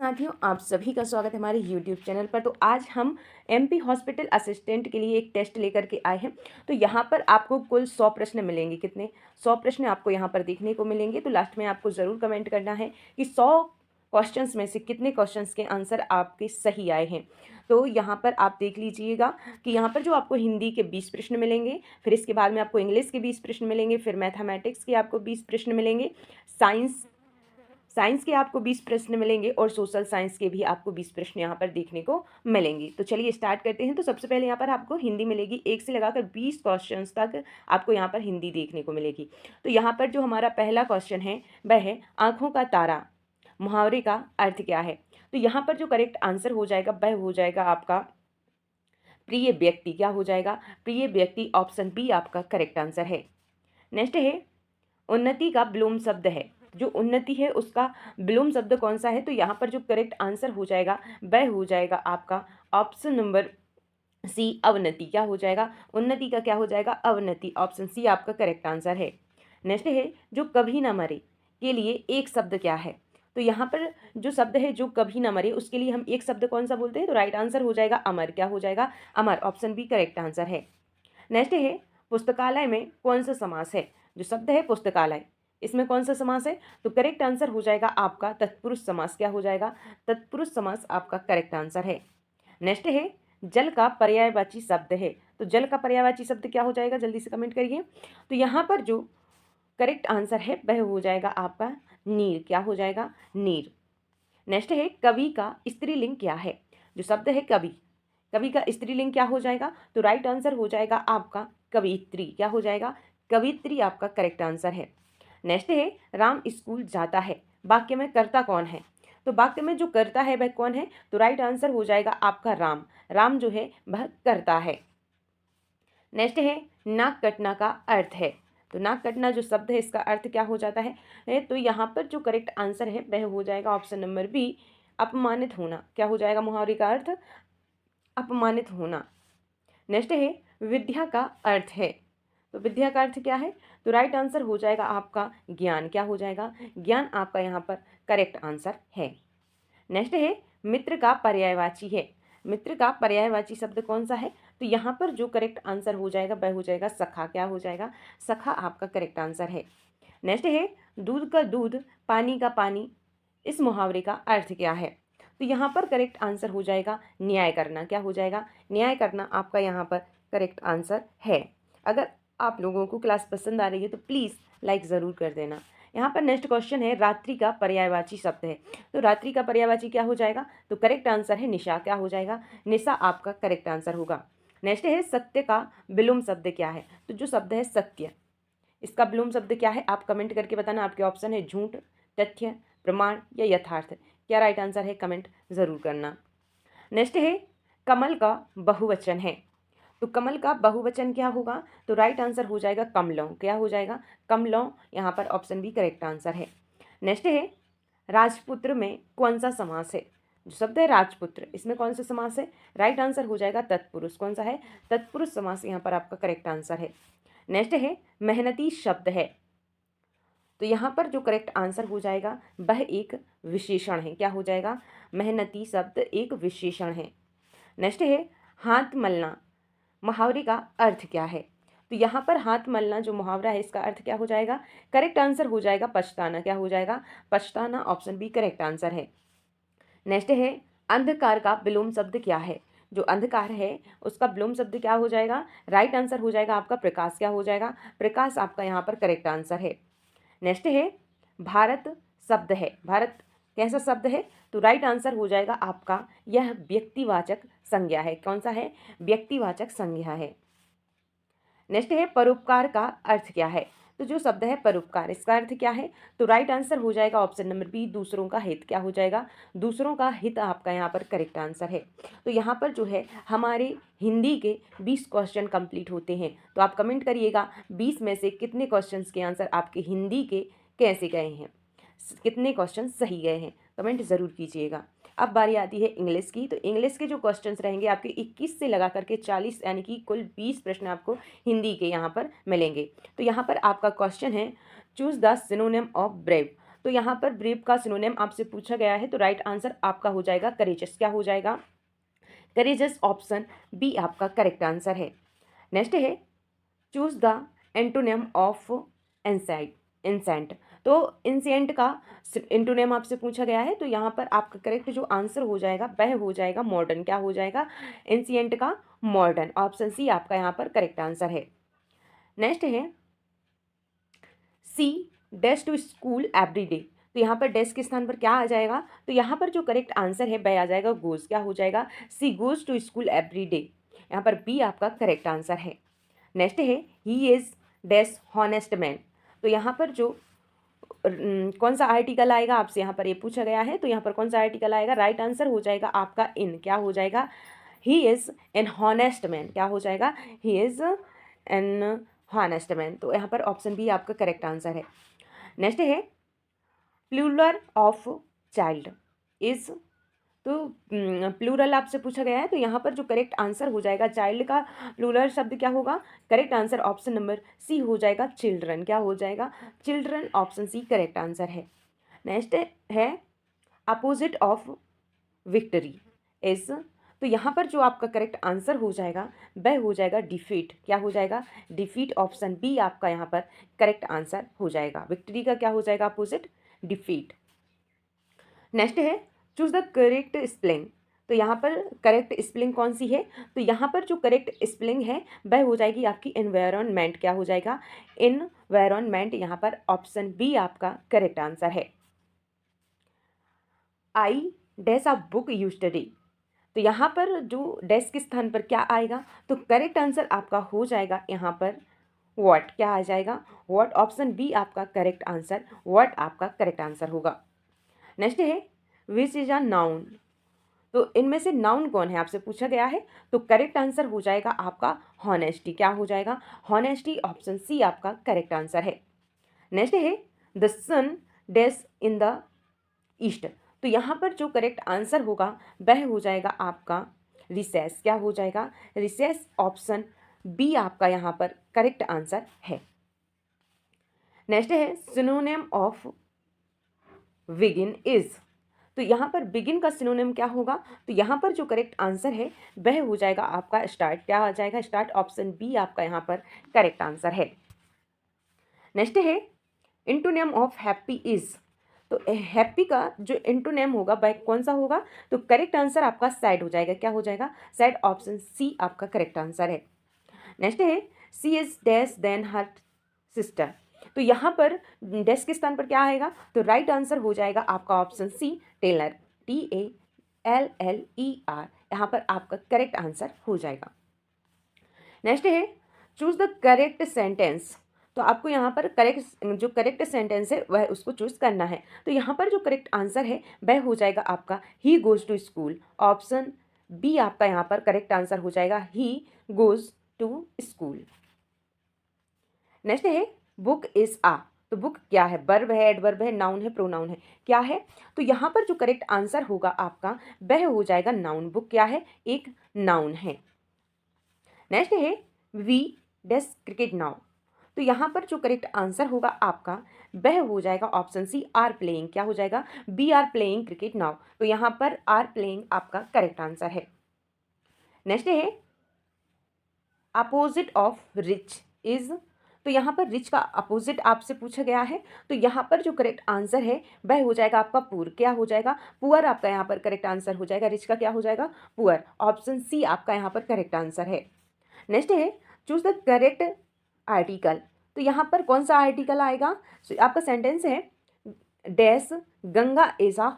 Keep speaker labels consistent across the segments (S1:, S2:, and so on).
S1: साथियों, आप सभी का स्वागत है हमारे यूट्यूब चैनल पर। तो आज हम एमपी हॉस्पिटल असिस्टेंट के लिए एक टेस्ट लेकर के आए हैं। तो यहाँ पर आपको कुल 100 प्रश्न मिलेंगे। कितने? 100 प्रश्न आपको यहाँ पर देखने को मिलेंगे। तो लास्ट में आपको ज़रूर कमेंट करना है कि 100 क्वेश्चंस में से कितने क्वेश्चंस के आंसर आपके सही आए हैं। तो यहाँ पर आप देख लीजिएगा कि यहाँ पर जो आपको हिंदी के 20 प्रश्न मिलेंगे, फिर इसके बाद में आपको इंग्लिश के 20 प्रश्न मिलेंगे, फिर मैथमेटिक्स के आपको 20 प्रश्न मिलेंगे, साइंस के आपको 20 प्रश्न मिलेंगे और सोशल साइंस के भी आपको 20 प्रश्न यहाँ पर देखने को मिलेंगे। तो चलिए स्टार्ट करते हैं। तो सबसे पहले यहाँ पर आपको हिंदी मिलेगी, 1 से लगाकर 20 क्वेश्चंस तक आपको यहाँ पर हिंदी देखने को मिलेगी। तो यहाँ पर जो हमारा पहला क्वेश्चन है वह है आँखों का तारा मुहावरे का अर्थ क्या है। तो यहाँ पर जो करेक्ट आंसर हो जाएगा वह हो जाएगा आपका प्रिय व्यक्ति। क्या हो जाएगा? प्रिय व्यक्ति। ऑप्शन बी आपका करेक्ट आंसर है। नेक्स्ट है उन्नति का विलोम शब्द है। जो उन्नति है उसका विलोम शब्द कौन सा है? तो यहाँ पर जो करेक्ट आंसर हो जाएगा वह हो जाएगा आपका ऑप्शन नंबर सी अवनति। क्या हो जाएगा? उन्नति का क्या हो जाएगा? अवनति। ऑप्शन सी आपका करेक्ट आंसर है। नेक्स्ट है जो कभी ना मरे के लिए एक शब्द क्या है। तो यहाँ पर जो शब्द है जो कभी ना मरे उसके लिए हम एक शब्द कौन सा बोलते हैं? तो राइट आंसर हो जाएगा अमर। क्या हो जाएगा? अमर। ऑप्शन बी करेक्ट आंसर है। नेक्स्ट है पुस्तकालय में कौन सा समास है। जो शब्द है पुस्तकालय, इसमें कौन सा समास है? तो करेक्ट आंसर हो जाएगा आपका तत्पुरुष समास। क्या हो जाएगा? तत्पुरुष समास आपका करेक्ट आंसर है। नेक्स्ट है जल का पर्यायवाची शब्द है। तो जल का पर्यायवाची शब्द क्या हो जाएगा? जल्दी से कमेंट करिए। तो यहाँ पर जो करेक्ट आंसर है वह हो जाएगा आपका नीर। क्या हो जाएगा? नीर। नेक्स्ट है कवि का स्त्रीलिंग क्या है। जो शब्द है कवि, कवि का स्त्रीलिंग क्या हो जाएगा? तो राइट आंसर हो जाएगा आपका कवित्री। क्या हो जाएगा? कवित्री आपका करेक्ट आंसर है। नेक्स्ट है राम स्कूल जाता है, वाक्य में कर्ता कौन है। तो वाक्य में जो कर्ता है वह कौन है? तो राइट आंसर हो जाएगा आपका राम। राम जो है वह कर्ता है। नेक्स्ट है नाक कटना का अर्थ है। तो नाक कटना जो शब्द है इसका अर्थ क्या हो जाता है? तो यहाँ पर जो करेक्ट आंसर है वह हो जाएगा ऑप्शन नंबर बी अपमानित होना। क्या हो जाएगा मुहावरे का अर्थ? अपमानित होना। नेक्स्ट है विद्या का अर्थ है। तो विद्या का अर्थ क्या है? तो राइट आंसर हो जाएगा आपका ज्ञान। क्या हो जाएगा? ज्ञान आपका यहाँ पर करेक्ट आंसर है। नेक्स्ट है मित्र का पर्यायवाची है। मित्र का पर्यायवाची शब्द कौन सा है? तो यहाँ पर जो करेक्ट आंसर हो जाएगा वह हो जाएगा सखा। क्या हो जाएगा? सखा आपका करेक्ट आंसर है। नेक्स्ट है दूध का दूध पानी का पानी, इस मुहावरे का अर्थ क्या है? तो यहाँ पर करेक्ट आंसर हो जाएगा न्याय करना। क्या हो जाएगा? न्याय करना आपका यहाँ पर करेक्ट आंसर है। अगर आप लोगों को क्लास पसंद आ रही है तो प्लीज़ लाइक ज़रूर कर देना। यहाँ पर नेक्स्ट क्वेश्चन है रात्रि का पर्यायवाची शब्द है। तो रात्रि का पर्यायवाची क्या हो जाएगा? तो करेक्ट आंसर है निशा। क्या हो जाएगा? निशा आपका करेक्ट आंसर होगा। नेक्स्ट है सत्य का विलोम शब्द क्या है। तो जो शब्द है सत्य, इसका विलोम शब्द क्या है? आप कमेंट करके बताना। आपके ऑप्शन है झूठ, तथ्य, प्रमाण या यथार्थ। क्या राइट आंसर है? कमेंट ज़रूर करना। नेक्स्ट है कमल का बहुवचन है। तो कमल का बहुवचन क्या होगा? तो राइट आंसर हो जाएगा कमलों। क्या हो जाएगा? कमलों। यहाँ पर ऑप्शन बी करेक्ट आंसर है। नेक्स्ट है राजपुत्र में कौन सा समास है। जो शब्द है राजपुत्र, इसमें कौन सा समास है? राइट आंसर हो जाएगा तत्पुरुष। कौन सा है? तत्पुरुष समास यहाँ पर आपका करेक्ट आंसर है। नेक्स्ट है मेहनती शब्द है। तो यहाँ पर जो करेक्ट आंसर हो जाएगा वह एक विशेषण है। क्या हो जाएगा? मेहनती शब्द एक विशेषण है। नेक्स्ट है हाथ मलना मुहावरे का अर्थ क्या है। तो यहाँ पर हाथ मलना जो मुहावरा है इसका अर्थ क्या हो जाएगा? करेक्ट आंसर हो जाएगा पछताना। क्या हो जाएगा? पछताना। ऑप्शन बी करेक्ट आंसर है। नेक्स्ट है अंधकार का विलोम शब्द क्या है। जो अंधकार है उसका विलोम शब्द क्या हो जाएगा? राइट आंसर हो जाएगा आपका प्रकाश। क्या हो जाएगा? प्रकाश आपका यहाँ पर करेक्ट आंसर है। नेक्स्ट है भारत शब्द है। भारत कैसा शब्द है? तो राइट आंसर हो जाएगा आपका यह व्यक्तिवाचक संज्ञा है। कौन सा है? व्यक्तिवाचक संज्ञा है। नेक्स्ट है परोपकार का अर्थ क्या है। तो जो शब्द है परोपकार, इसका अर्थ क्या है? तो राइट आंसर हो जाएगा ऑप्शन नंबर बी दूसरों का हित। क्या हो जाएगा? दूसरों का हित आपका यहाँ पर करेक्ट आंसर है। तो यहाँ पर जो है हमारे हिंदी के 20 क्वेश्चन कंप्लीट होते हैं। तो आप कमेंट करिएगा 20 में से कितने क्वेश्चन के आंसर आपके हिंदी के कैसे गए हैं, कितने क्वेश्चन सही गए हैं, कमेंट ज़रूर कीजिएगा। अब बारी आती है इंग्लिश की। तो इंग्लिश के जो क्वेश्चंस रहेंगे आपके 21 से लगा करके 40 यानी कि कुल 20 प्रश्न आपको हिंदी के यहाँ पर मिलेंगे। तो यहाँ पर आपका क्वेश्चन है choose the synonym of brave. तो यहाँ पर ब्रेव का सिनोनिम आपसे पूछा गया है, तो राइट आंसर आपका हो जाएगा करेजियस। क्या हो जाएगा? करेजियस। ऑप्शन बी आपका करेक्ट आंसर है। नेक्स्ट है choose the antonym of insight innocent. तो इंसेंट का एंटोनिम आपसे पूछा गया है, तो यहाँ पर आपका करेक्ट जो आंसर हो जाएगा वह हो जाएगा मॉडर्न। क्या हो जाएगा? एंशिएंट का मॉडर्न। ऑप्शन सी आपका यहाँ पर करेक्ट आंसर है। नेक्स्ट है C dash to school every day. तो यहाँ पर डैश के स्थान पर क्या आ जाएगा? तो यहाँ पर जो करेक्ट आंसर है वह आ जाएगा गोज। क्या हो जाएगा? She goes to school every day. यहाँ पर बी आपका करेक्ट आंसर है। नेक्स्ट है he is dash honest man. तो यहाँ पर जो कौन सा आर्टिकल आएगा आपसे यहाँ पर ये पूछा गया है, तो यहाँ पर कौन सा आर्टिकल आएगा? राइट आंसर हो जाएगा आपका इन। क्या हो जाएगा? He is an honest man. क्या हो जाएगा? He is an honest man. तो यहाँ पर ऑप्शन बी आपका करेक्ट आंसर है। नेक्स्ट है प्लूरल ऑफ चाइल्ड इज। तो प्लूरल आपसे पूछा गया है, तो यहाँ पर जो करेक्ट आंसर हो जाएगा चाइल्ड का प्लूरल शब्द क्या होगा? Correct answer option number C हो जाएगा चिल्ड्रन। क्या हो जाएगा? Children. Option C correct answer है। नेक्स्ट है अपोजिट ऑफ विक्ट्री इज। तो यहाँ पर जो आपका करेक्ट आंसर हो जाएगा वह हो जाएगा डिफीट। क्या हो जाएगा? डिफीट। ऑप्शन बी आपका यहाँ पर करेक्ट आंसर हो जाएगा। विक्ट्री का क्या हो जाएगा अपोजिट? डिफीट। नेक्स्ट है चूज द करेक्ट स्पेलिंग। तो यहाँ पर करेक्ट स्पेलिंग कौन सी है? तो यहाँ पर जो करेक्ट स्पेलिंग है वह हो जाएगी आपकी एनवायरनमेंट। क्या हो जाएगा? एनवायरनमेंट। यहाँ पर ऑप्शन बी आपका करेक्ट आंसर है। I dash a book yesterday. तो यहाँ पर जो डैश के स्थान पर क्या आएगा? तो करेक्ट आंसर आपका हो जाएगा यहाँ पर व्हाट। क्या आ जाएगा? व्हाट। ऑप्शन बी आपका करेक्ट आंसर व्हाट आपका करेक्ट आंसर होगा। नेक्स्ट है विच इज अ नाउन। तो इनमें से नाउन कौन है आपसे पूछा गया है, तो करेक्ट आंसर हो जाएगा आपका हॉनेस्टी। क्या हो जाएगा? हॉनेस्टी। ऑप्शन सी आपका करेक्ट आंसर है। नेक्स्ट है the sun dash in the east. तो यहाँ पर जो करेक्ट आंसर होगा वह हो जाएगा आपका रिसेस। क्या हो जाएगा? रिसेस। ऑप्शन बी आपका यहाँ पर करेक्ट आंसर है। नेक्स्ट है सिनोनिम ऑफ बिगिन इज। तो यहाँ पर बिगिन का सिनोनिम क्या होगा? तो यहाँ पर जो करेक्ट आंसर है वह हो जाएगा आपका स्टार्ट। क्या आ जाएगा? स्टार्ट। ऑप्शन बी आपका यहाँ पर करेक्ट आंसर है। नेक्स्ट है इंटोनिम ऑफ हैप्पी इज। तो हैप्पी का जो इंटोनिम होगा वह कौन सा होगा? तो करेक्ट आंसर आपका सैड हो जाएगा। क्या हो जाएगा? सैड। ऑप्शन सी आपका करेक्ट आंसर है। नेक्स्ट है she is dash than her sister. तो यहाँ पर डैश के स्थान पर क्या आएगा? तो राइट आंसर हो जाएगा आपका ऑप्शन सी टेलर। TALLER। यहाँ पर आपका करेक्ट आंसर हो जाएगा। नेक्स्ट है चूज द करेक्ट सेंटेंस। तो आपको यहाँ पर जो करेक्ट सेंटेंस है वह उसको चूज करना है। तो यहाँ पर जो करेक्ट आंसर है वह हो जाएगा आपका ही goes to school. Option B आपका यहाँ पर करेक्ट आंसर हो जाएगा ही गोज टू स्कूल। नेक्स्ट है बुक इज आ। तो बुक क्या है? वर्ब है, एडवर्ब है, नाउन है, प्रोनाउन है? क्या है? तो यहाँ पर जो करेक्ट आंसर होगा आपका वह हो जाएगा नाउन। बुक क्या है? एक नाउन है। नेक्स्ट है वी डैश क्रिकेट नाउ। तो यहाँ पर जो करेक्ट आंसर होगा आपका वह हो जाएगा ऑप्शन सी आर प्लेइंग। क्या हो जाएगा? We are playing cricket now. तो यहाँ पर आर प्लेइंग आपका करेक्ट आंसर है। नेक्स्ट है अपोजिट ऑफ रिच इज। तो यहाँ पर रिच का अपोजिट आपसे पूछा गया है, तो यहाँ पर जो करेक्ट आंसर है वह हो जाएगा आपका पुअर। क्या हो जाएगा? पुअर आपका यहाँ पर करेक्ट आंसर हो जाएगा। रिच का क्या हो जाएगा? पुअर। ऑप्शन सी आपका यहाँ पर करेक्ट आंसर है। नेक्स्ट है चूज द करेक्ट आर्टिकल। तो यहाँ पर कौन सा आर्टिकल आएगा? आपका सेंटेंस है dash Ganga is a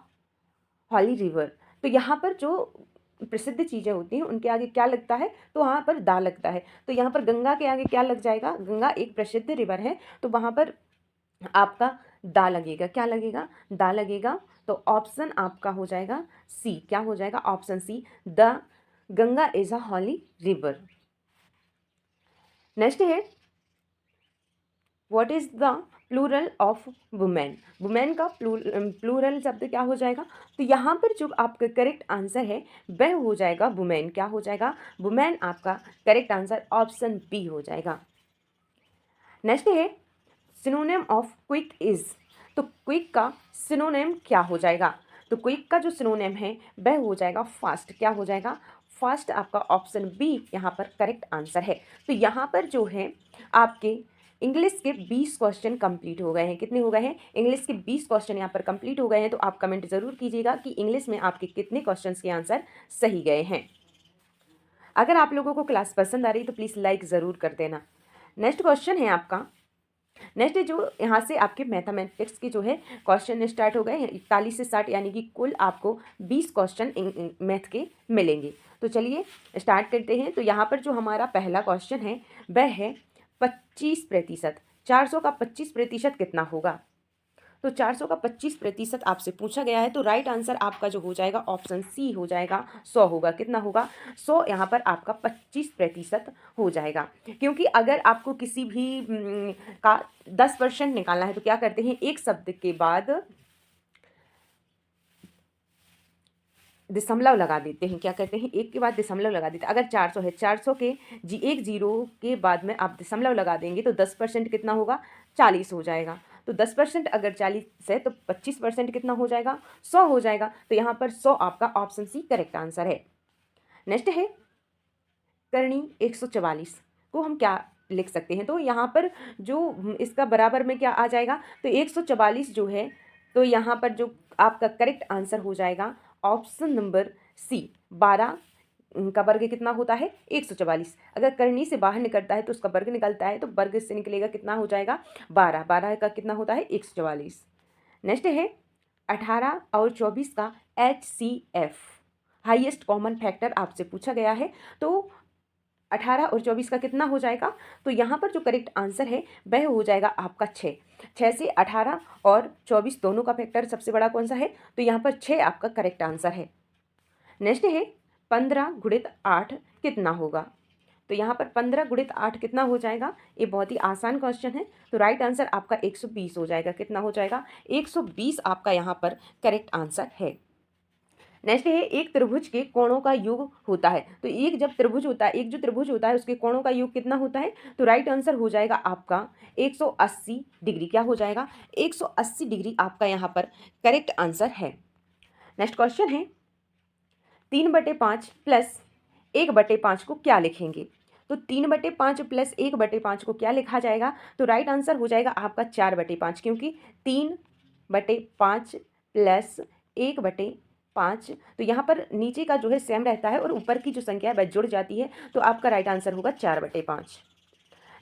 S1: holy river. तो यहाँ पर जो प्रसिद्ध चीज़ें होती हैं उनके आगे क्या लगता है? तो वहाँ पर दा लगता है। तो यहाँ पर गंगा के आगे क्या लग जाएगा? गंगा एक प्रसिद्ध रिवर है, तो वहाँ पर आपका दा लगेगा। क्या लगेगा? दा लगेगा। तो ऑप्शन आपका हो जाएगा सी। क्या हो जाएगा? Option C the Ganga is a holy river. Next है what is the plural of women. Women का प्लूरल शब्द क्या हो जाएगा? तो यहाँ पर जो आपका करेक्ट आंसर है वह हो जाएगा वुमेन। क्या हो जाएगा? वुमेन आपका करेक्ट आंसर ऑप्शन बी हो जाएगा। नेक्स्ट है सिनोनिम ऑफ क्विक इज। तो क्विक का सिनोनिम क्या हो जाएगा? तो क्विक का जो सिनोनिम है वह हो जाएगा फास्ट। क्या हो जाएगा? फास्ट। आपका ऑप्शन बी यहाँ पर करेक्ट आंसर है। तो यहाँ पर जो है आपके इंग्लिश के 20 क्वेश्चन कंप्लीट हो गए हैं। कितने हो गए हैं? इंग्लिश के 20 क्वेश्चन यहाँ पर कंप्लीट हो गए हैं। तो आप कमेंट जरूर कीजिएगा कि इंग्लिश में आपके कितने क्वेश्चंस के आंसर सही गए हैं। अगर आप लोगों को क्लास पसंद आ रही तो प्लीज़ लाइक ज़रूर कर देना। नेक्स्ट क्वेश्चन है आपका, नेक्स्ट जो यहाँ से आपके मैथमेटिक्स के जो है क्वेश्चन स्टार्ट हो गए हैं 41 से 60, यानी कि कुल आपको 20 क्वेश्चन मैथ के मिलेंगे। तो चलिए स्टार्ट करते हैं। तो यहाँ पर जो हमारा पहला क्वेश्चन है वह है 25%। 400 का 25% कितना होगा? तो 400 का 25% आपसे पूछा गया है। तो राइट आंसर आपका जो हो जाएगा ऑप्शन सी हो जाएगा, 100 होगा। कितना होगा? 100 यहाँ पर आपका 25% हो जाएगा। क्योंकि अगर आपको किसी भी का 10% निकालना है तो क्या करते हैं, एक शब्द के बाद दशमलव लगा देते हैं। क्या करते हैं? एक के बाद दशमलव लगा देते हैं। अगर 400 है, 400 के एक जीरो के बाद में आप दशमलव लगा देंगे तो 10% कितना होगा? 40 हो जाएगा। तो 10% अगर 40 है तो 25% कितना हो जाएगा? 100 हो जाएगा। तो यहाँ पर 100 आपका ऑप्शन सी करेक्ट आंसर है। नेक्स्ट है करणी 144 को हम क्या लिख सकते हैं? तो यहाँ पर जो इसका बराबर में क्या आ जाएगा? तो 144 जो है, तो यहाँ पर जो आपका करेक्ट आंसर हो जाएगा ऑप्शन नंबर सी, 12 का वर्ग कितना होता है? 144। अगर करनी से बाहर निकलता है तो उसका वर्ग निकलता है, तो वर्ग से निकलेगा कितना हो जाएगा? 12। 12 का कितना होता है? 144। नेक्स्ट है 18 और 24 का HCF हाईएस्ट कॉमन फैक्टर आपसे पूछा गया है। तो 18 और 24 का कितना हो जाएगा? तो यहाँ पर जो करेक्ट आंसर है वह हो जाएगा आपका 6। 6 से 18 और 24 दोनों का फैक्टर सबसे बड़ा कौन सा है? तो यहाँ पर 6 आपका करेक्ट आंसर है। नेक्स्ट है 15 गुणित 8 कितना होगा? तो यहाँ पर 15 गुणित 8 कितना हो जाएगा? ये बहुत ही आसान क्वेश्चन है। तो राइट आंसर आपका 120 हो जाएगा। कितना हो जाएगा? 120 आपका यहाँ पर करेक्ट आंसर है। नेक्स्ट है एक त्रिभुज के कोणों का योग होता है। तो एक जब त्रिभुज होता है, एक जो त्रिभुज होता है उसके कोणों का योग कितना होता है? तो राइट आंसर हो जाएगा आपका 180 डिग्री। क्या हो जाएगा? 180 डिग्री आपका यहाँ पर करेक्ट आंसर है। नेक्स्ट क्वेश्चन है 3/5 प्लस 1/5 को क्या लिखेंगे? तो 3/5 प्लस 1/5 को क्या लिखा जाएगा? तो राइट आंसर हो जाएगा आपका 4/5, क्योंकि 3/5 प्लस 1/5, तो यहाँ पर नीचे का जो है सेम रहता है और ऊपर की जो संख्या है वह जुड़ जाती है। तो आपका राइट आंसर होगा 4/5।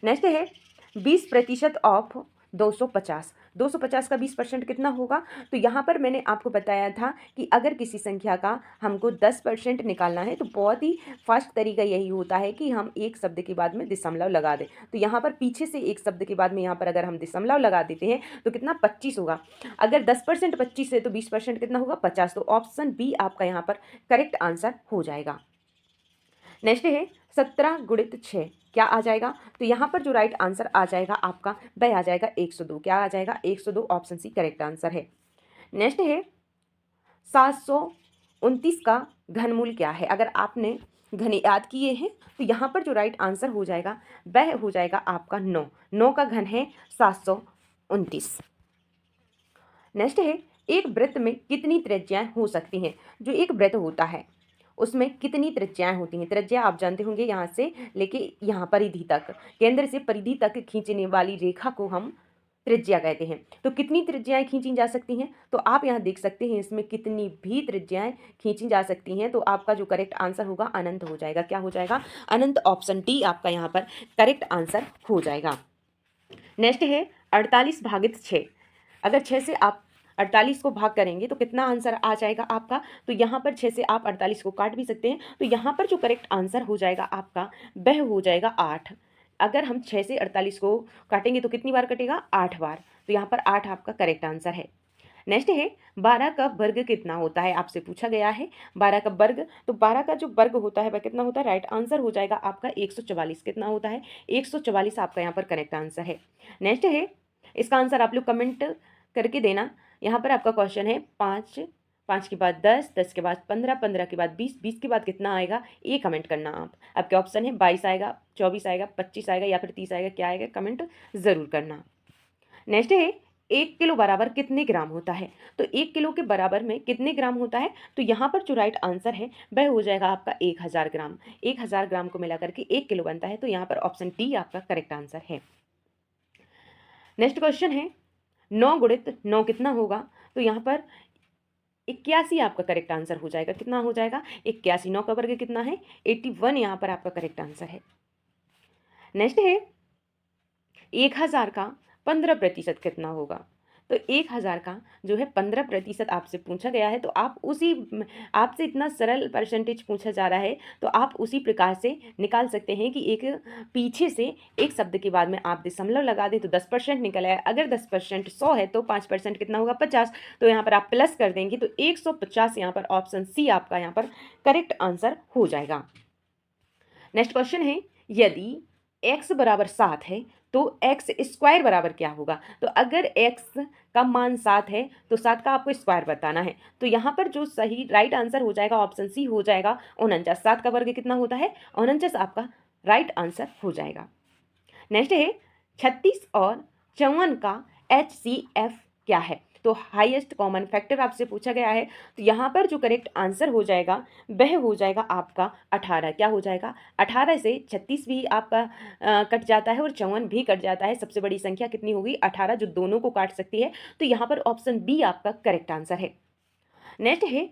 S1: नेक्स्ट है 20% ऑफ 250। 250 का 20% कितना होगा? तो यहाँ पर मैंने आपको बताया था कि अगर किसी संख्या का हमको 10% निकालना है तो बहुत ही फास्ट तरीका यही होता है कि हम एक शब्द के बाद में दशमलव लगा दें। तो यहाँ पर पीछे से एक शब्द के बाद में यहाँ पर अगर हम दशमलव लगा देते हैं तो कितना? 25 होगा। अगर 10% 25 है तो 20% कितना होगा? 50। तो ऑप्शन बी आपका यहाँ पर करेक्ट आंसर हो जाएगा। नेक्स्ट है 17 गुणित 6 क्या आ जाएगा? तो यहाँ पर जो राइट आंसर आ जाएगा आपका वह आ जाएगा 102। क्या आ जाएगा? 102 ऑप्शन सी करेक्ट आंसर है। नेक्स्ट है 729 का घनमूल क्या है? अगर आपने घन याद किए हैं तो यहाँ पर जो राइट आंसर हो जाएगा वह हो जाएगा आपका 9। 9 का घन है 729। नेक्स्ट है एक वृत्त में कितनी त्रिज्याएं हो सकती हैं? जो एक वृत्त होता है उसमें कितनी त्रिज्याएं होती हैं? त्रिज्या आप जानते होंगे, यहाँ से लेके यहाँ परिधि तक, केंद्र से परिधि तक खींचने वाली रेखा को हम त्रिज्या कहते हैं। तो कितनी त्रिज्याएं खींची जा सकती हैं? तो आप यहाँ देख सकते हैं इसमें कितनी भी त्रिज्याएं खींची जा सकती हैं। तो आपका जो करेक्ट आंसर होगा अनंत हो जाएगा। क्या हो जाएगा? अनंत। ऑप्शन डी आपका यहाँ पर करेक्ट आंसर हो जाएगा। नेक्स्ट है 48 भागित 6। अगर 6 से आप 48 को भाग करेंगे तो कितना आंसर आ जाएगा आपका? तो यहाँ पर 6 से आप 48 को काट भी सकते हैं। तो यहाँ पर जो करेक्ट आंसर हो जाएगा आपका वह हो जाएगा 8। अगर हम 6 से 48 को काटेंगे तो कितनी बार कटेगा? 8 बार। तो यहाँ पर 8 आपका करेक्ट आंसर है। नेक्स्ट है 12 का वर्ग कितना होता है? आपसे पूछा गया है 12 का वर्ग। तो 12 का जो वर्ग होता है वह कितना होता है? राइट आंसर हो जाएगा आपका 144। कितना होता है? 144 आपका यहाँ पर करेक्ट आंसर है। नेक्स्ट है, इसका आंसर आप लोग कमेंट करके देना। यहाँ पर आपका क्वेश्चन है 5, 5 के बाद 10, 10 के बाद 15, 15 के बाद 20, 20 के बाद कितना आएगा ये कमेंट करना आप। आपके ऑप्शन है 22 आएगा, 24 आएगा, 25 आएगा या फिर 30 आएगा। क्या आएगा? कमेंट ज़रूर करना। नेक्स्ट है 1 किलो बराबर कितने ग्राम होता है? तो 1 किलो के बराबर में कितने ग्राम होता है? तो यहाँ पर जो राइट आंसर है वह हो जाएगा आपका 1000 ग्राम। 1000 ग्राम को मिला करके 1 किलो बनता है, तो यहाँ पर ऑप्शन डी आपका करेक्ट आंसर है। नेक्स्ट क्वेश्चन है 9 गुणित 9 कितना होगा? तो यहाँ पर 81 आपका करेक्ट आंसर हो जाएगा। कितना हो जाएगा? 81। 9 का वर्ग कितना है? 81 यहाँ पर आपका करेक्ट आंसर है। नेक्स्ट है 1000 का 15% कितना होगा? तो 1000 का जो है 15% आपसे पूछा गया है, तो आप उसी आपसे इतना सरल परसेंटेज पूछा जा रहा है, तो आप उसी प्रकार से निकाल सकते हैं कि एक पीछे से एक शब्द के बाद में आप दशमलव लगा दें तो 10% निकल आए। अगर 10% 100 है तो 5% कितना होगा? 50। तो यहाँ पर आप प्लस कर देंगे तो 150 यहाँ पर ऑप्शन सी आपका यहाँ पर करेक्ट आंसर हो जाएगा। नेक्स्ट क्वेश्चन है यदि x बराबर 7 है तो एक्स स्क्वायर बराबर क्या होगा? तो अगर x का मान 7 है तो 7 का आपको स्क्वायर बताना है। तो यहाँ पर जो सही राइट आंसर हो जाएगा ऑप्शन सी हो जाएगा 49। 7 का वर्ग कितना होता है? 49 आपका राइट आंसर हो जाएगा। नेक्स्ट है 36 और 54 का HCF क्या है? तो हाईएस्ट कॉमन फैक्टर आपसे पूछा गया है, तो यहाँ पर जो करेक्ट आंसर हो जाएगा वह हो जाएगा आपका 18। क्या हो जाएगा? 18 से 36 भी आपका कट जाता है और 54 भी कट जाता है। सबसे बड़ी संख्या कितनी होगी? 18, जो दोनों को काट सकती है। तो यहाँ पर ऑप्शन बी आपका करेक्ट आंसर है। नेक्स्ट है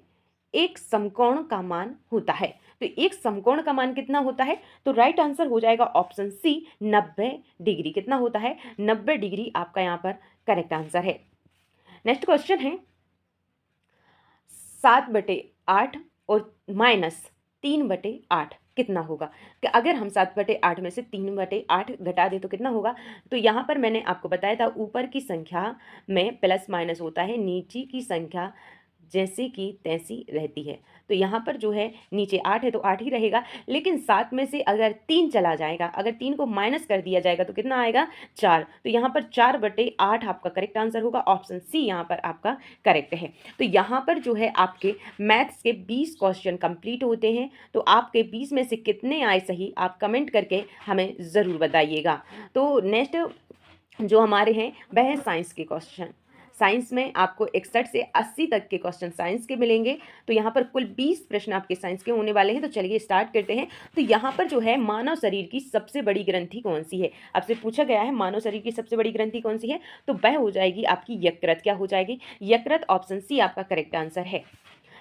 S1: एक समकोण का मान होता है, तो एक समकोण का मान कितना होता है? तो राइट आंसर हो जाएगा ऑप्शन सी 90 डिग्री। कितना होता है? 90 डिग्री आपका यहाँ पर करेक्ट आंसर है। नेक्स्ट क्वेश्चन है 7/8 और -3/8 कितना होगा? कि अगर हम 7/8 में से 3/8 घटा दें तो कितना होगा? तो यहाँ पर मैंने आपको बताया था ऊपर की संख्या में प्लस माइनस होता है, नीचे की संख्या जैसे कि तैसी रहती है। तो यहाँ पर जो है नीचे 8 है तो 8 ही रहेगा, लेकिन 7 में से अगर 3 चला जाएगा, अगर 3 को माइनस कर दिया जाएगा तो कितना आएगा? 4। तो यहाँ पर 4/8 आपका करेक्ट आंसर होगा। ऑप्शन सी यहाँ पर आपका करेक्ट है। तो यहाँ पर जो है आपके मैथ्स के 20 क्वेश्चन कंप्लीट होते हैं। तो आपके 20 में से कितने आए सही, आप कमेंट करके हमें ज़रूर बताइएगा। तो नेक्स्ट जो हमारे हैं वह है साइंस के क्वेश्चन। साइंस में आपको 61 से 80 तक के क्वेश्चन साइंस के मिलेंगे। तो यहाँ पर कुल 20 प्रश्न आपके साइंस के होने वाले हैं। तो चलिए स्टार्ट करते हैं। तो यहाँ पर जो है मानव शरीर की सबसे बड़ी ग्रंथि कौन सी है? आपसे पूछा गया है मानव शरीर की सबसे बड़ी ग्रंथि कौन सी है? तो वह हो जाएगी आपकी यकृत। क्या हो जाएगी? यकृत। ऑप्शन सी आपका करेक्ट आंसर है।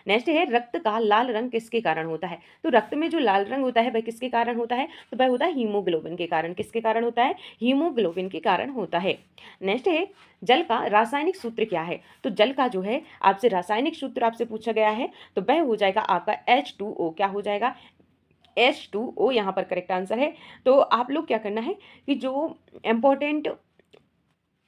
S1: नेक्स्ट है रक्त का लाल रंग किसके कारण होता है? तो रक्त में जो लाल रंग होता है वह किसके कारण होता है? तो वह होता है हीमोग्लोबिन के कारण। किसके कारण होता है? हीमोग्लोबिन के कारण होता है। नेक्स्ट है जल का रासायनिक सूत्र क्या है? तो जल का जो है आपसे रासायनिक सूत्र आपसे पूछा गया है, तो वह हो जाएगा आपका H2O। क्या हो जाएगा? H2O यहाँ पर करेक्ट आंसर है। तो आप लोग क्या करना है कि जो इम्पोर्टेंट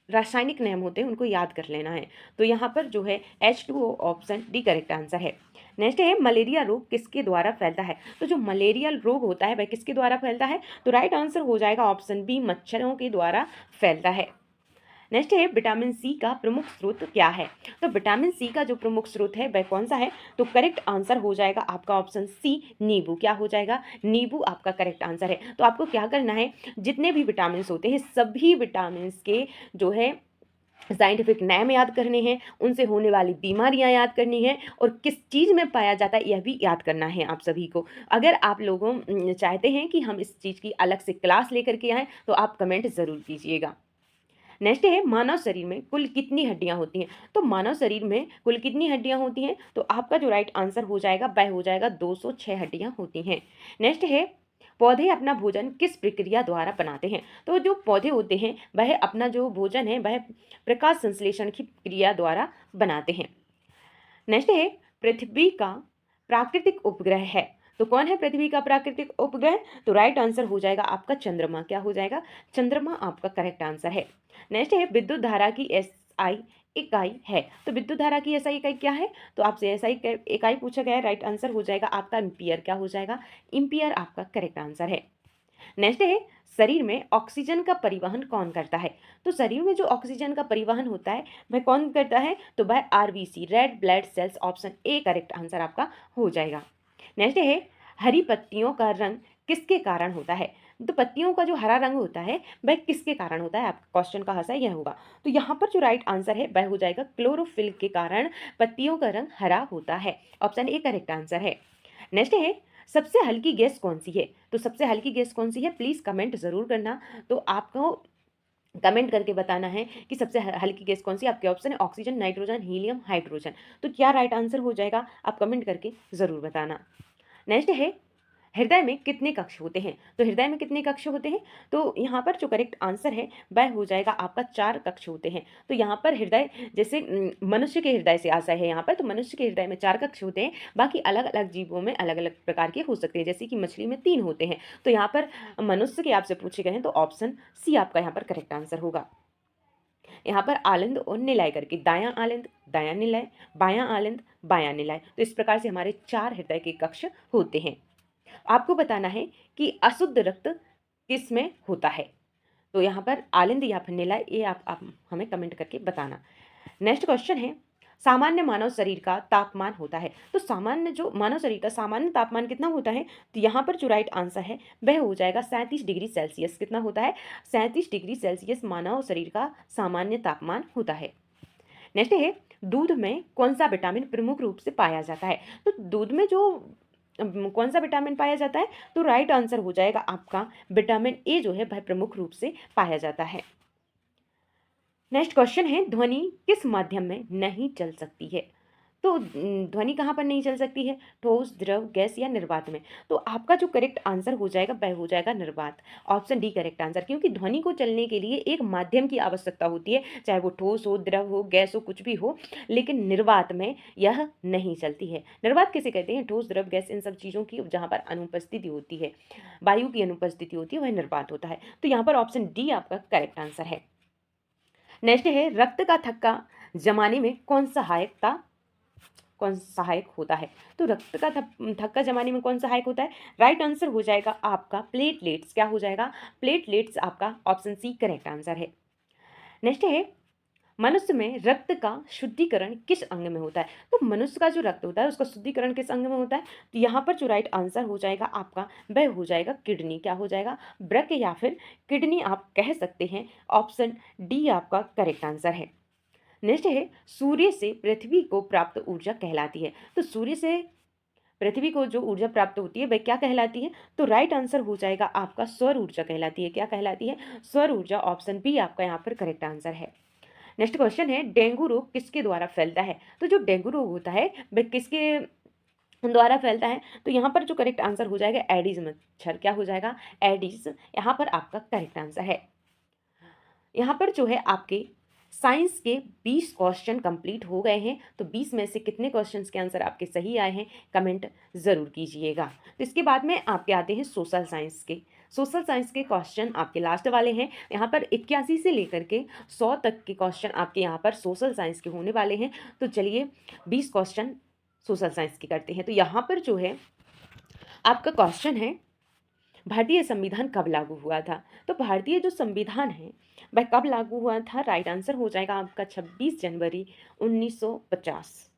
S1: रासायनिक नियम होते हैं उनको याद कर लेना है। तो यहाँ पर जो है H2O option D correct answer है। नेक्स्ट है मलेरिया रोग किसके द्वारा फैलता है? तो जो मलेरिया रोग होता है वह किसके द्वारा फैलता है? तो राइट आंसर हो जाएगा ऑप्शन बी मच्छरों के द्वारा फैलता है। नेक्स्ट है विटामिन सी का प्रमुख स्रोत क्या है? तो विटामिन सी का जो प्रमुख स्रोत है वह कौन सा है? तो करेक्ट आंसर हो जाएगा आपका ऑप्शन सी नींबू। क्या हो जाएगा? नींबू आपका करेक्ट आंसर है। तो आपको क्या करना है, जितने भी विटामिन होते हैं सभी विटामिन के जो है साइंटिफिक नेम याद करने हैं, उनसे होने वाली बीमारियां याद करनी है और किस चीज़ में पाया जाता है यह भी याद करना है आप सभी को। अगर आप लोगों चाहते हैं कि हम इस चीज़ की अलग से क्लास लेकर के आएँ तो आप कमेंट ज़रूर कीजिएगा। नेक्स्ट है मानव शरीर में कुल कितनी हड्डियां होती हैं? तो मानव शरीर में कुल कितनी हड्डियां होती हैं? तो आपका जो राइट आंसर हो जाएगा वह हो जाएगा 206 हड्डियां होती हैं। नेक्स्ट है पौधे अपना भोजन किस प्रक्रिया द्वारा बनाते हैं? तो जो पौधे होते हैं वह अपना जो भोजन है वह प्रकाश संश्लेषण की क्रिया द्वारा बनाते हैं। नेक्स्ट है पृथ्वी का प्राकृतिक उपग्रह है, तो कौन है पृथ्वी का प्राकृतिक उपग्रह? तो राइट आंसर हो जाएगा आपका चंद्रमा। क्या हो जाएगा? चंद्रमा आपका करेक्ट आंसर है। नेक्स्ट है विद्युत धारा की एसआई इकाई है, तो विद्युत धारा की एसआई इकाई क्या है? तो आपसे एसआई इकाई पूछा गया है, राइट आंसर हो जाएगा आपका एम्पियर। क्या हो जाएगा? एम्पियर आपका करेक्ट आंसर है। नेक्स्ट है शरीर में ऑक्सीजन का परिवहन कौन करता है? तो शरीर में जो ऑक्सीजन का परिवहन होता है वह कौन करता है? तो वह RBC red blood cells. Option A correct answer आपका हो जाएगा। नेक्स्ट है हरी पत्तियों का रंग किसके कारण होता है? तो पत्तियों का जो हरा रंग होता है वह किसके कारण होता है, आपका क्वेश्चन का हंसा यह होगा। तो यहाँ पर जो राइट आंसर है वह हो जाएगा क्लोरोफिल के कारण पत्तियों का रंग हरा होता है। ऑप्शन ए करेक्ट आंसर है। नेक्स्ट है, सबसे हल्की गैस कौन सी है? तो सबसे हल्की गैस कौन सी है, प्लीज कमेंट जरूर करना। तो आपको कमेंट करके बताना है कि सबसे हल्की गैस कौन सी। आपके ऑप्शन है ऑक्सीजन, नाइट्रोजन, हीलियम, हाइड्रोजन। तो क्या राइट आंसर हो जाएगा, आप कमेंट करके जरूर बताना। नेक्स्ट है, हृदय में कितने कक्ष होते हैं? तो हृदय में कितने कक्ष होते हैं? तो यहाँ पर जो करेक्ट आंसर है वह हो जाएगा आपका 4 कक्ष होते हैं। तो यहाँ पर हृदय जैसे मनुष्य के हृदय से आशा है यहाँ पर, तो मनुष्य के हृदय में 4 कक्ष होते हैं। बाकी अलग अलग जीवों में अलग अलग प्रकार के हो सकते हैं, जैसे कि मछली में 3 होते हैं। तो यहाँ पर मनुष्य के आपसे पूछे गए हैं, तो ऑप्शन सी आपका यहाँ पर करेक्ट आंसर होगा। यहाँ पर आलंद और निलय करके, दायां आलंद, दायां निलय, बायां आलंद, बायां निलय। तो इस प्रकार से हमारे 4 हृदय के कक्ष होते हैं। आपको बताना है कि अशुद्ध रक्त किस में होता है? तो यहाँ पर आलिंद या फिर निलय, ये आप हमें कमेंट करके बताना। नेक्स्ट क्वेश्चन है, सामान्य मानव शरीर का तापमान होता है। तो सामान्य जो मानव शरीर का सामान्य तापमान कितना होता है? तो यहाँ पर जो राइट आंसर है वह हो जाएगा 37 डिग्री सेल्सियस। कितना होता है? 37 डिग्री सेल्सियस मानव शरीर का सामान्य तापमान होता है। नेक्स्ट है, दूध में कौन सा विटामिन प्रमुख रूप से पाया जाता है? तो दूध में जो कौन सा विटामिन पाया जाता है? तो राइट आंसर हो जाएगा आपका विटामिन ए जो है वह प्रमुख रूप से पाया जाता है। नेक्स्ट क्वेश्चन है, ध्वनि किस माध्यम में नहीं चल सकती है? तो ध्वनि कहाँ पर नहीं चल सकती है? ठोस, द्रव, गैस या निर्वात में? तो आपका जो करेक्ट आंसर हो जाएगा वह हो जाएगा निर्वात। ऑप्शन डी करेक्ट आंसर, क्योंकि ध्वनि को चलने के लिए एक माध्यम की आवश्यकता होती है, चाहे वो ठोस हो, द्रव हो, गैस हो, कुछ भी हो, लेकिन निर्वात में यह नहीं चलती है। निर्वात किसे कहते हैं? ठोस, द्रव, गैस, इन सब चीज़ों की जहाँ पर अनुपस्थिति होती है, वायु की अनुपस्थिति होती है, वह निर्वात होता है। तो यहाँ पर ऑप्शन डी आपका करेक्ट आंसर है। नेक्स्ट है, रक्त का थक्का जमाने में कौन सहायक होता है? तो रक्त का थक्का जमाने में कौन सहायक होता है? राइट आंसर हो जाएगा आपका प्लेटलेट्स। क्या हो जाएगा? प्लेटलेट्स आपका ऑप्शन सी करेक्ट आंसर है। नेक्स्ट है, मनुष्य में रक्त का शुद्धिकरण किस अंग में होता है? तो मनुष्य का जो रक्त होता है उसका शुद्धिकरण किस अंग में होता है? तो यहाँ पर जो राइट आंसर हो जाएगा आपका वह हो जाएगा किडनी। क्या हो जाएगा? वृक्क या फिर किडनी आप कह सकते हैं। ऑप्शन डी आपका करेक्ट आंसर है। नेक्स्ट है, सूर्य से पृथ्वी को प्राप्त ऊर्जा कहलाती है। तो सूर्य से पृथ्वी को जो ऊर्जा प्राप्त होती है वह क्या कहलाती है? तो राइट आंसर हो जाएगा आपका सौर ऊर्जा कहलाती है। क्या कहलाती है? सौर ऊर्जा। ऑप्शन बी आपका यहाँ पर करेक्ट आंसर है। नेक्स्ट क्वेश्चन है, डेंगू रोग किसके द्वारा फैलता है? तो जो डेंगू रोग होता है वह किसके द्वारा फैलता है? तो यहाँ पर जो करेक्ट आंसर हो जाएगा एडिस मच्छर। क्या हो जाएगा? एडिस यहाँ पर आपका करेक्ट आंसर है। यहाँ पर जो है आपके साइंस के 20 क्वेश्चन कंप्लीट हो गए हैं। तो 20 में से कितने क्वेश्चंस के आंसर आपके सही आए हैं कमेंट ज़रूर कीजिएगा। तो इसके बाद में आपके आते हैं सोशल साइंस के। सोशल साइंस के क्वेश्चन आपके लास्ट वाले हैं। यहाँ पर 81 से लेकर के 100 तक के क्वेश्चन आपके यहाँ पर सोशल साइंस के होने वाले हैं। तो चलिए 20 क्वेश्चन सोशल साइंस के करते हैं। तो यहाँ पर जो है आपका क्वेश्चन है, भारतीय संविधान कब लागू हुआ था? तो भारतीय जो संविधान है वह कब लागू हुआ था? राइट आंसर हो जाएगा आपका 26 जनवरी 1950।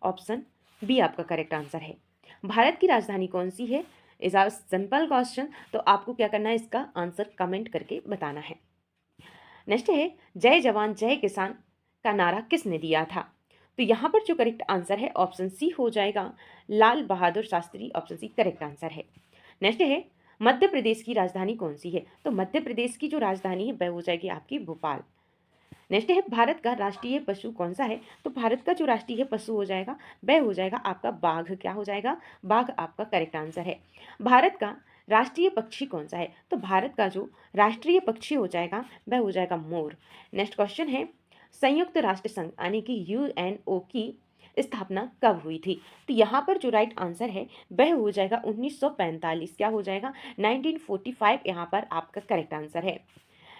S1: ऑप्शन बी आपका करेक्ट आंसर है। भारत की राजधानी कौन सी है? Is our simple question. तो आपको क्या करना है, इसका आंसर कमेंट करके बताना है। नेक्स्ट है, जय जवान जय किसान का नारा किसने दिया था? तो यहाँ पर जो करेक्ट आंसर है ऑप्शन सी हो जाएगा Lal Bahadur Shastri. Option C correct answer है। नेक्स्ट है, मध्य प्रदेश की राजधानी कौन सी है? तो मध्य प्रदेश की जो राजधानी है वह हो जाएगी आपकी भोपाल। नेक्स्ट है, भारत का राष्ट्रीय पशु कौन सा है? तो भारत का जो राष्ट्रीय पशु हो जाएगा वह हो जाएगा आपका बाघ। क्या हो जाएगा? बाघ आपका करेक्ट आंसर है। भारत का राष्ट्रीय पक्षी कौन सा है? तो भारत का जो राष्ट्रीय पक्षी हो जाएगा वह हो जाएगा मोर। नेक्स्ट क्वेश्चन है, संयुक्त राष्ट्र संघ यानी कि यूएनओ की स्थापना कब हुई थी? तो यहाँ पर जो राइट आंसर है वह हो जाएगा 1945। क्या हो जाएगा? 1945 यहाँ पर आपका करेक्ट आंसर है।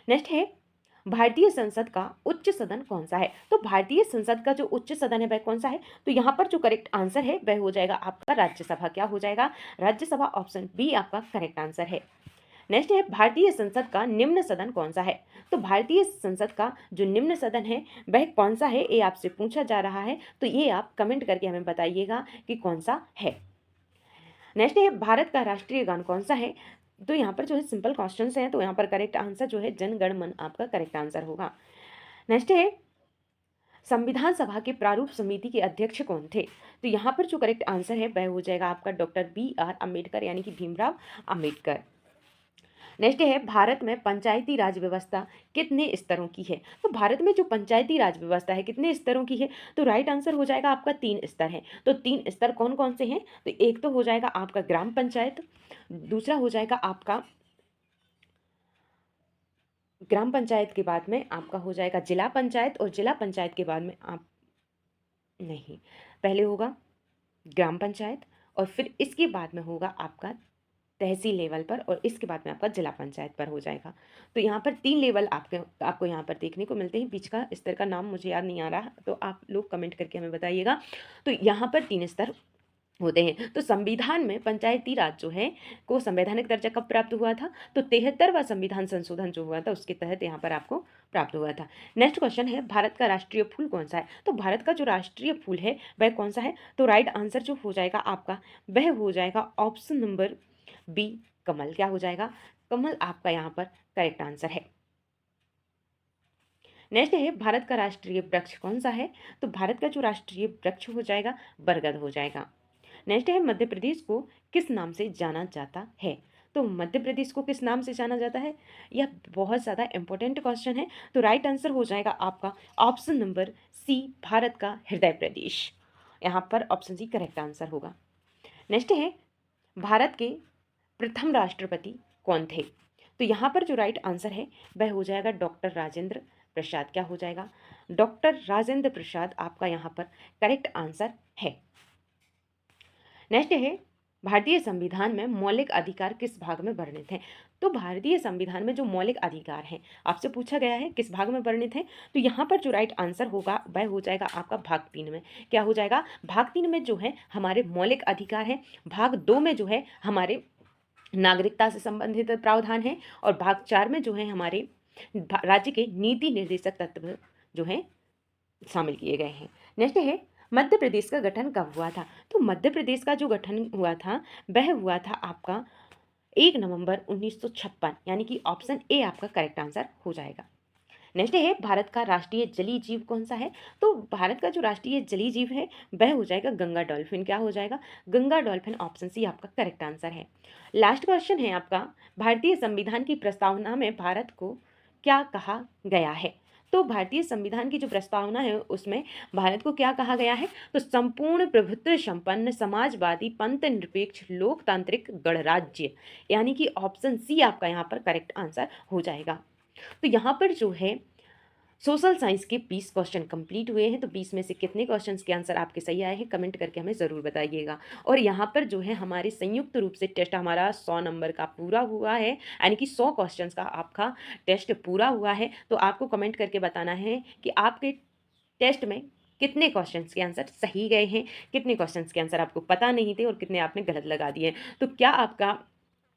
S1: नेक्स्ट है, भारतीय संसद का उच्च सदन कौन सा है? तो भारतीय संसद का जो उच्च सदन है वह कौन सा है? तो यहाँ पर जो करेक्ट आंसर है वह हो जाएगा आपका राज्यसभा। क्या हो जाएगा? राज्यसभा। ऑप्शन बी आपका करेक्ट आंसर है। नेक्स्ट है, भारतीय संसद का निम्न सदन कौन सा है? तो भारतीय संसद का जो निम्न सदन है वह कौन सा है, ये आपसे पूछा जा रहा है। तो ये आप कमेंट करके हमें बताइएगा कि कौन सा है। नेक्स्ट है, भारत का राष्ट्रीय गान कौन सा है? तो यहाँ पर जो है सिंपल क्वेश्चंस हैं, तो यहाँ पर करेक्ट आंसर जो है जन गण मन आपका करेक्ट आंसर होगा। नेक्स्ट है संविधान सभा के प्रारूप समिति के अध्यक्ष कौन थे? तो यहाँ पर जो करेक्ट आंसर है वह हो जाएगा आपका डॉक्टर BR अम्बेडकर यानी कि भीमराव अम्बेडकर। नेक्स्ट है भारत में पंचायती राज व्यवस्था कितने स्तरों की है? तो भारत में जो पंचायती राज व्यवस्था है कितने स्तरों की है? तो राइट आंसर हो जाएगा आपका 3 स्तर है। तो 3 स्तर कौन कौन से हैं? तो एक तो हो जाएगा आपका ग्राम पंचायत, दूसरा हो जाएगा आपका ग्राम पंचायत के बाद में आपका हो जाएगा जिला पंचायत, और जिला पंचायत के बाद में आप नहीं, पहले होगा ग्राम पंचायत और फिर इसके बाद में होगा आपका तहसील लेवल पर, और इसके बाद में आपका जिला पंचायत पर हो जाएगा। तो यहाँ पर 3 लेवल आपको यहाँ पर देखने को मिलते हैं। बीच का स्तर का नाम मुझे याद नहीं आ रहा, तो आप लोग कमेंट करके हमें बताइएगा। तो यहाँ पर 3 स्तर होते हैं। तो संविधान में पंचायती राज जो है को संवैधानिक दर्जा कब प्राप्त हुआ था? तो 73वां संविधान संशोधन जो हुआ था उसके तहत यहाँ पर आपको प्राप्त हुआ था। नेक्स्ट क्वेश्चन है भारत का राष्ट्रीय फूल कौन सा है? तो भारत का जो राष्ट्रीय फूल है वह कौन सा है? तो राइट आंसर जो हो जाएगा आपका वह हो जाएगा ऑप्शन नंबर बी, कमल। क्या हो जाएगा? कमल आपका यहाँ पर करेक्ट आंसर है। नेक्स्ट है भारत का राष्ट्रीय वृक्ष कौन सा है? तो भारत का जो राष्ट्रीय वृक्ष हो जाएगा बरगद हो जाएगा। नेक्स्ट है मध्य प्रदेश को किस नाम से जाना जाता है? तो मध्य प्रदेश को किस नाम से जाना जाता है? यह बहुत ज़्यादा इंपॉर्टेंट क्वेश्चन है। तो राइट आंसर हो जाएगा आपका ऑप्शन नंबर सी, भारत का हृदय प्रदेश। यहाँ पर ऑप्शन सी करेक्ट आंसर होगा। नेक्स्ट है भारत के प्रथम राष्ट्रपति कौन थे? तो यहाँ पर जो राइट आंसर है वह हो जाएगा डॉक्टर राजेंद्र प्रसाद। क्या हो जाएगा? डॉक्टर राजेंद्र प्रसाद आपका यहाँ पर करेक्ट आंसर है। नेक्स्ट है भारतीय संविधान में मौलिक अधिकार किस भाग में वर्णित हैं? तो भारतीय संविधान में जो मौलिक अधिकार हैं आपसे पूछा गया है किस भाग में वर्णित हैं? तो यहाँ पर जो राइट आंसर होगा वह हो जाएगा आपका भाग 3 में। क्या हो जाएगा? भाग 3 में जो है हमारे मौलिक अधिकार है, भाग 2 में जो है हमारे नागरिकता से संबंधित प्रावधान है, और भाग 4 में जो है हमारे राज्य के नीति निर्देशक तत्व जो है शामिल किए गए हैं। नेक्स्ट है मध्य प्रदेश का गठन कब हुआ था? तो मध्य प्रदेश का जो गठन हुआ था वह हुआ था आपका 1 नवंबर 1956, यानी कि ऑप्शन ए आपका करेक्ट आंसर हो जाएगा। नेक्स्ट है भारत का राष्ट्रीय जलीय जीव कौन सा है? तो भारत का जो राष्ट्रीय जलीय जीव है वह हो जाएगा गंगा डॉल्फिन। क्या हो जाएगा? गंगा डॉल्फिन, ऑप्शन सी आपका करेक्ट आंसर है। लास्ट क्वेश्चन है आपका भारतीय संविधान की प्रस्तावना में भारत को क्या कहा गया है? तो भारतीय संविधान की जो प्रस्तावना है उसमें भारत को क्या कहा गया है? तो संपूर्ण प्रभुत्व संपन्न समाजवादी पंथ निरपेक्ष लोकतांत्रिक गणराज्य, यानी कि ऑप्शन सी आपका यहाँ पर करेक्ट आंसर हो जाएगा। तो यहाँ पर जो है सोशल साइंस के 20 क्वेश्चन कंप्लीट हुए हैं। तो 20 में से कितने क्वेश्चंस के आंसर आपके सही आए हैं कमेंट करके हमें ज़रूर बताइएगा। और यहाँ पर जो है हमारे संयुक्त रूप से टेस्ट हमारा 100 नंबर का पूरा हुआ है, यानी कि 100 क्वेश्चंस का आपका टेस्ट पूरा हुआ है। तो आपको कमेंट करके बताना है कि आपके टेस्ट में कितने क्वेश्चंस के आंसर सही गए हैं, कितने क्वेश्चंस के आंसर आपको पता नहीं थे और कितने आपने गलत लगा दिए। तो क्या आपका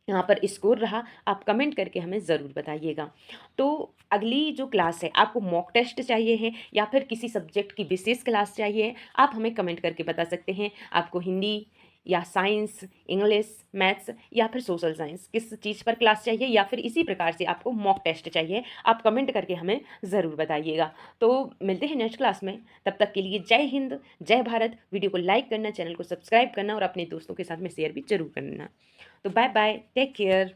S1: यहाँ पर स्कोर रहा, आप कमेंट करके हमें ज़रूर बताइएगा। तो अगली जो क्लास है आपको मॉक टेस्ट चाहिए है या फिर किसी सब्जेक्ट की विशेष क्लास चाहिए, आप हमें कमेंट करके बता सकते हैं। आपको हिंदी या साइंस, इंग्लिश, मैथ्स या फिर सोशल साइंस किस चीज़ पर क्लास चाहिए, या फिर इसी प्रकार से आपको मॉक टेस्ट चाहिए, आप कमेंट करके हमें ज़रूर बताइएगा। तो मिलते हैं नेक्स्ट क्लास में, तब तक के लिए जय हिंद, जय भारत। वीडियो को लाइक करना, चैनल को सब्सक्राइब करना और अपने दोस्तों के साथ में शेयर भी जरूर करना। तो बाय बाय, टेक केयर।